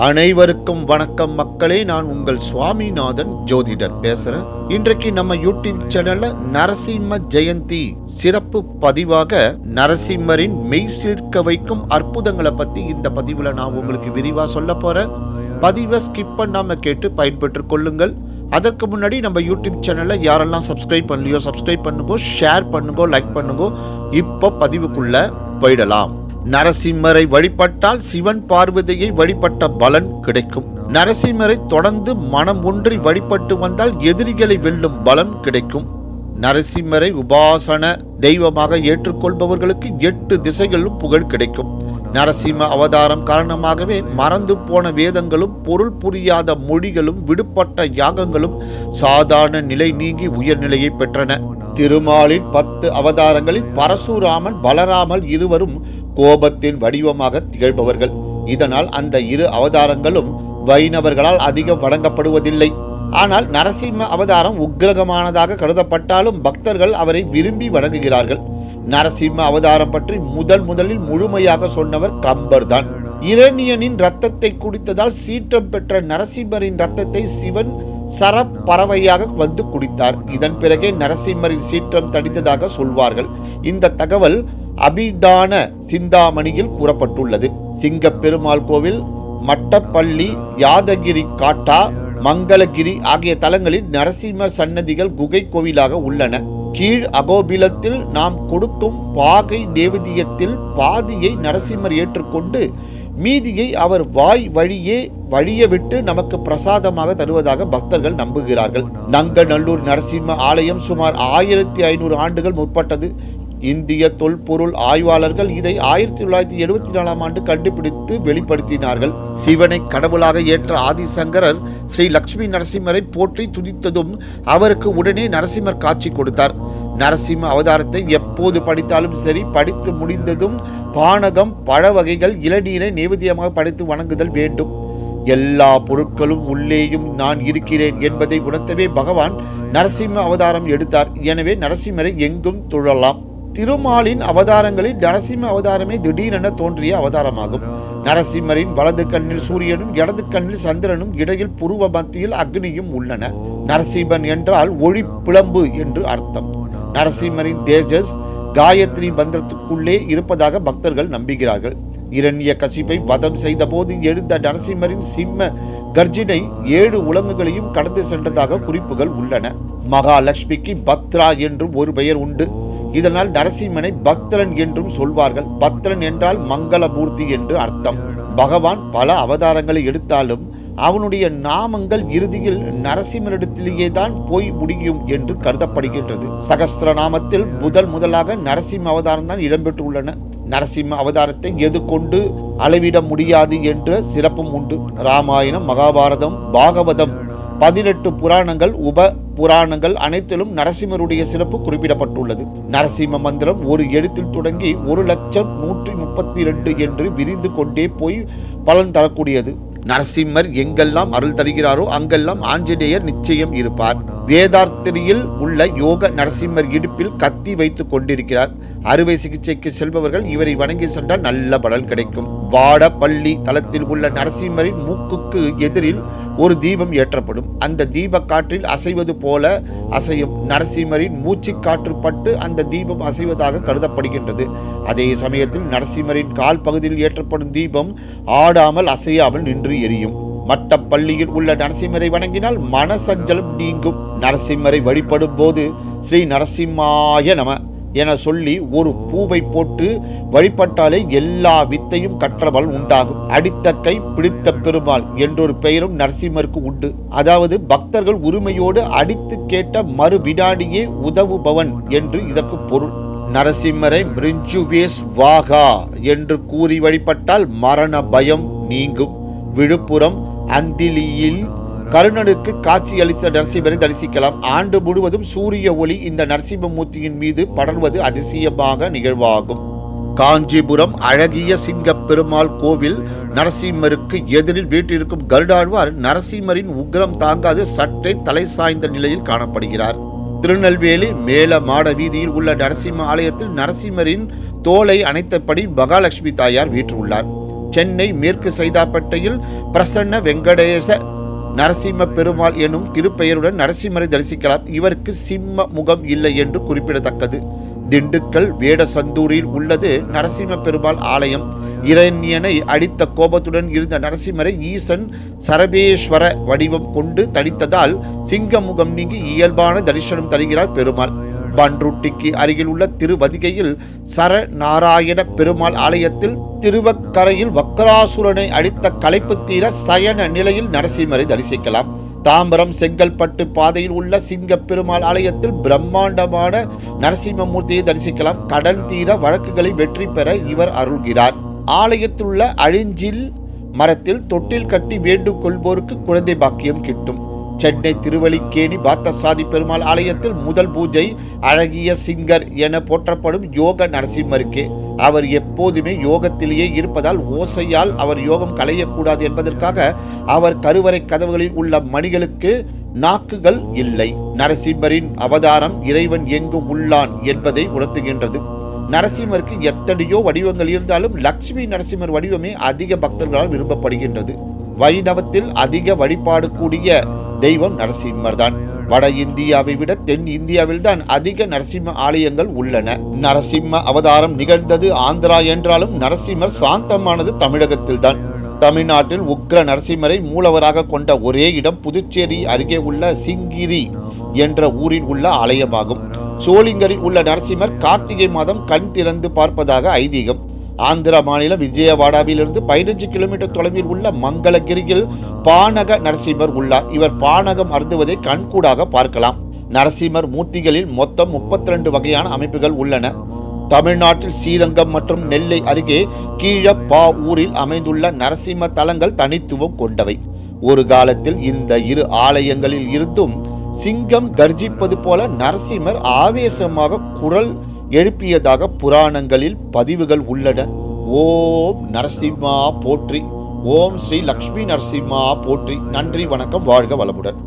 அனைவருக்கும் வணக்கம் மக்களே. நான் உங்கள் சுவாமிநாதன் ஜோதிடர் பேசுறேன். இன்றைக்கு நம்ம யூடியூப் சேனல்ல நரசிம்ம ஜெயந்தி சிறப்பு பதிவாக நரசிம்மரின் மெய் சீர்க்க வைக்கும் அற்புதங்களை பத்தி இந்த பதிவுல நான் உங்களுக்கு விரிவா சொல்ல போறேன். பதிவை ஸ்கிப் பண்ணாம கேட்டு பயன்பெற்று கொள்ளுங்கள். அதற்கு முன்னாடி நம்ம யூடியூப் சேனல்ல யாரெல்லாம் சப்ஸ்கிரைப் பண்ணலையோ சப்ஸ்கிரைப் பண்ணுங்க, ஷேர் பண்ணுங்க, லைக் பண்ணுங்க. இப்போ பதிவுக்குள்ள போயிடலாம். நரசிம்மரை வழிபட்டால் சிவன் பார்வதியை வழிபட்ட பலன் கிடைக்கும். நரசிம்மரை தொடர்ந்து மனம் ஒன்றி வழிபட்டு வந்தால் எதிரிகளை வெல்லும் பலன் கிடைக்கும். நரசிம்மரை உபாசன தெய்வமாக ஏற்றுக்கொள்பவர்களுக்கு 8 திசைகளிலும் புகழ் கிடைக்கும். நரசிம்ம அவதாரம் காரணமாகவே மறந்து போன வேதங்களும் பொருள் புரியாத மொழிகளும் விடுபட்ட யாகங்களும் சாதாரண நிலை நீங்கி உயர்நிலையை பெற்றன. திருமாலின் 10 அவதாரங்களில் பரசுராமன் பலராமன் இருவரும் கோபத்தின் வடிவமாக திகழ்பவர்கள். இதனால் அந்த 2 அவதாரங்களும் வைணவர்களால் அதிகம் வணங்கப்படுவதில்லை. ஆனால் நரசிம்ம அவதாரம் உக்கிரகமானதாக கருதப்பட்டாலும் பக்தர்கள் அவரை விரும்பி வணங்குகிறார்கள். நரசிம்ம அவதாரம் பற்றி முதலில் முழுமையாக சொன்னவர் கம்பர் தான். இரணியனின் ரத்தத்தை குடித்ததால் சீற்றம் பெற்ற நரசிம்மரின் ரத்தத்தை சிவன் சரப்பறவையாக வந்து குடித்தார். இதன் பிறகே நரசிம்மரின் சீற்றம் தடித்ததாக சொல்வார்கள். இந்த தகவல் அபிதான சிந்தாமணியில் கூறப்பட்டுள்ளது. சிங்கப் பெருமாள் கோவில், மட்டப்பள்ளி, யாதகிரி காட்டா, மங்களகிரி ஆகிய தலங்களில் நரசிம்மர் சன்னதிகள் குகை கோவிலாக உள்ளன. கீழ் அகோபிலத்தில் நாம் கொடுக்கும் பாகை தேவதியத்தில் பாதியை நரசிம்மர் ஏற்றுக்கொண்டு மீதியை அவர் வாய் வழியே விட்டு நமக்கு பிரசாதமாக தருவதாக பக்தர்கள் நம்புகிறார்கள். நங்கநல்லூர் நரசிம்ம ஆலயம் சுமார் 1500 ஆண்டுகள் முற்பட்டது. இந்திய தொல்பொருள் ஆய்வாளர்கள் இதை 1974 ஆண்டு கண்டுபிடித்து வெளிப்படுத்தினார்கள். சிவனை கடவுளாக ஏற்ற ஆதிசங்கரர் ஸ்ரீ லட்சுமி நரசிம்மரை போற்றி துதித்ததும் அவருக்கு உடனே நரசிம்மர் காட்சி கொடுத்தார். நரசிம்ம அவதாரத்தை எப்போது படித்தாலும் சரி, படித்து முடிந்ததும் பானகம், பழ வகைகள், இளநீரை நைவேத்தியமாக படைத்து வணங்குதல் வேண்டும். எல்லா பொருட்களும் உள்ளேயும் நான் இருக்கிறேன் என்பதை உணர்த்தவே பகவான் நரசிம்ம அவதாரம் எடுத்தார். எனவே நரசிம்மரை எங்கும் தொழலாம். திருமாலின் அவதாரங்களில் நரசிம்ம அவதாரமே திடீரென தோன்றிய அவதாரமாகும். நரசிம்மரின் வலது கண்ணில் சூரியனும் இடது கண்ணில் சந்திரனும் இடையில் புருவ மத்தியில் அக்னியும் உள்ளன. நரசிம்மன் என்றால் ஒளி பிளம்பு என்று அர்த்தம். நரசிம்மரின் தேஜஸ் காயத்ரி மந்திரத்துக்குள்ளே இருப்பதாக பக்தர்கள் நம்புகிறார்கள். இரண்ய கசிப்பை வதம் செய்த போது எழுந்த நரசிம்மரின் சிம்ம கர்ஜினை 7 உலகங்களையும் கடந்து சென்றதாக குறிப்புகள் உள்ளன. மகாலட்சுமிக்கு பத்ரா என்றும் ஒரு பெயர் உண்டு. இதனால் நரசிம்மனை பக்தரன் என்றும் சொல்வார்கள். பத்ரன் என்றால் மங்களமூர்த்தி என்று அர்த்தம். பகவான் பல அவதாரங்களை எடுத்தாலும் அவனுடைய நாமங்கள் இறுதியில் நரசிம்மரிடத்திலேயே தான் போய் முடியும் என்று கருதப்படுகின்றது. சகஸ்திர நாமத்தில் முதலாக நரசிம்ம அவதாரம் தான் இடம்பெற்றுள்ளன. நரசிம்ம அவதாரத்தை எது கொண்டு அளவிட முடியாது என்ற சிறப்பும் உண்டு. ராமாயணம், மகாபாரதம், பாகவதம், 18 புராணங்கள், உப புராணங்கள் அனைத்திலும் நரசிம்மருடைய சிறப்பு குறிப்பிடப்பட்டுள்ளது. நரசிம்ம மந்திரம் ஒரு எழுத்தில் தொடங்கி 1,132 என்று விரிந்து கொண்டே போய் பலன் தரக்கூடியது. நரசிம்மர் எங்கெல்லாம் அருள் தருகிறாரோ அங்கெல்லாம் ஆஞ்சநேயர் நிச்சயம் இருப்பார். வேதார்த்தியில் உள்ள யோக நரசிம்மர் இடுப்பில் கத்தி வைத்துக் கொண்டிருக்கிறார். அறுவை சிகிச்சைக்கு செல்பவர்கள் இவரை வணங்கி சென்றால் நல்ல பலன் கிடைக்கும். வாடப்பள்ளி தலத்தில் உள்ள நரசிம்மரின் மூக்குக்கு எதிரில் ஒரு தீபம் ஏற்றப்படும். அந்த தீப காற்றில் அசைவது போல அசையும். நரசிம்மரின் மூச்சு காற்று பட்டு அந்த தீபம் அசைவதாக கருதப்படுகின்றது. அதே சமயத்தில் நரசிம்மரின் கால் பகுதியில் ஏற்றப்படும் தீபம் ஆடாமல் அசையாமல் நின்று எரியும். மட்டப்பள்ளியில் உள்ள நரசிம்மரை வணங்கினால் மனசஞ்சலம் நீங்கும். நரசிம்மரை வழிபடும் போது ஸ்ரீ நரசிம்மாய நம என சொல்லி ஒரு பூவை போட்டு வழிபட்டாலே எல்லா வித்தையும் கற்றபல் உண்டாகும். அடித்த கை பிடித்த பெருமாள் என்றொரு பெயரும் நரசிம்மருக்கு உண்டு. அதாவது பக்தர்கள் உரிமையோடு அடித்து கேட்ட மறு வினாடியே உதவுபவன் என்று இதற்கு பொருள். நரசிம்மரை மிருஞ்சுவேஸ் வாகா என்று கூறி வழிபட்டால் மரண பயம் நீங்கும். விழுப்புரம் அந்திலியில் கருணனுக்கு காட்சி அளித்த நரசிம்மரை தரிசிக்கலாம். ஆண்டு முழுவதும் சூரிய ஒளி இந்த நரசிம்மமூர்த்தியின் மீது படர்வது அதிசயமாக நிகழ்வாகும். காஞ்சிபுரம் அழகிய சிங்க பெருமாள் கோவில் நரசிம்மருக்கு எதிரில் வீட்டிற்கும் கருடாழ்வார் நரசிம்மரின் உக்கிரம் தாங்காது சற்றே தலை சாய்ந்த நிலையில் காணப்படுகிறார். திருநெல்வேலி மேல மாட வீதியில் உள்ள நரசிம்ம ஆலயத்தில் நரசிம்மரின் தோலை அணைத்தபடி மகாலட்சுமி தாயார் வீற்றுள்ளார். சென்னை மேற்கு சைதாப்பேட்டையில் பிரசன்ன வெங்கடேச நரசிம்ம பெருமாள் எனும் திருப்பெயருடன் நரசிம்மரை தரிசிக்கலாம். இவருக்கு சிம்ம முகம் இல்லை என்று குறிப்பிடத்தக்கது. திண்டுக்கல் வேடசந்தூரில் உள்ளது நரசிம்ம பெருமாள் ஆலயம். இரண்யனை அடித்த கோபத்துடன் இருந்த நரசிம்மரை ஈசன் சரபேஸ்வர வடிவம் கொண்டு தடித்ததால் சிங்க முகம் நீங்கி இயல்பான தரிசனம் தருகிறார் பெருமாள். பன்ருட்டிக்கு அருகில் உள்ள திருவதிகையில் சரநாராயண பெருமாள் ஆலயத்தில் திருவக்கரையில் வக்கராசுரனை அடித்த களைப்பு தீர சயன நிலையில் நரசிம்மரை தரிசிக்கலாம். தாம்பரம் செங்கல்பட்டு பாதையில் உள்ள சிங்க பெருமாள் ஆலயத்தில் பிரம்மாண்டமான நரசிம்மமூர்த்தியை தரிசிக்கலாம். கடன் தீர வழக்குகளை வெற்றி பெற இவர் அருள்கிறார். ஆலயத்தில் உள்ள அழிஞ்சில் மரத்தில் தொட்டில் கட்டி வேண்டுக் கொள்வோருக்கு குழந்தை பாக்கியம் கிட்டும். சென்னை திருவல்லிக்கேணி பார்த்தசாதி பெருமாள் ஆலயத்தில் முதல் பூஜை அழகிய சிங்கர் என போற்றப்படும் யோக நரசிம்மருக்கே. அவர் எப்போதுமே யோகத்திலேயே இருப்பதால் ஓசையால் அவர் யோகம் களையக்கூடாது என்பதற்காக அவர் கருவறை கதவுகளில் உள்ள மணிகளுக்கு நாக்குகள் இல்லை. நரசிம்மரின் அவதாரம் இறைவன் எங்கும் உள்ளான் என்பதை உணர்த்துகின்றது. நரசிம்மருக்கு எத்தனையோ வடிவங்கள் இருந்தாலும் லட்சுமி நரசிம்மர் வடிவமே அதிக பக்தர்களால் விரும்பப்படுகின்றது. வைணவத்தில் அதிக வழிபாடு கூடிய தெய்வம் நரசிம்மர் தான். வட இந்தியாவை விட தென் இந்தியாவில் தான் அதிக நரசிம்ம ஆலயங்கள் உள்ளன. நரசிம்ம அவதாரம் நிகழ்ந்தது ஆந்திரா என்றாலும் நரசிம்மர் சாந்தமானது தமிழகத்தில் தான். தமிழ்நாட்டில் உக்ர நரசிம்மரை மூலவராக கொண்ட ஒரே இடம் புதுச்சேரி அருகே உள்ள சிங்கிரி என்ற ஊரில் உள்ள ஆலயமாகும். சோளிங்கரில் உள்ள நரசிம்மர் கார்த்திகை மாதம் கண் திறந்து பார்ப்பதாக ஐதீகம். ஆந்திர மாநிலம் விஜயவாடாவிலிருந்து 15 கிலோமீட்டர் தொலைவில் உள்ள மங்களகிரியில் பானக நரசிம்மர் உள்ளார். இவர் பானகம் அருந்துவதை கண்கூடாக பார்க்கலாம். நரசிம்மர் மூர்த்திகளில் மொத்தம் 32 வகையான அமைப்புகள் உள்ளன. தமிழ்நாட்டில் ஸ்ரீரங்கம் மற்றும் நெல்லை அருகே கீழப்பா ஊரில் அமைந்துள்ள நரசிம்ம தலங்கள் தனித்துவம் கொண்டவை. ஒரு காலத்தில் இந்த இரு ஆலயங்களில் இருந்தும் சிங்கம் கர்ஜிப்பது போல நரசிம்மர் ஆவேசமாக குரல் எழுப்பியதாக புராணங்களில் பதிவுகள் உள்ளன. ஓம் நரசிம்மா போற்றி. ஓம் ஸ்ரீ லக்ஷ்மி நரசிம்மா போற்றி. நன்றி, வணக்கம், வாழ்க வளமுடன்.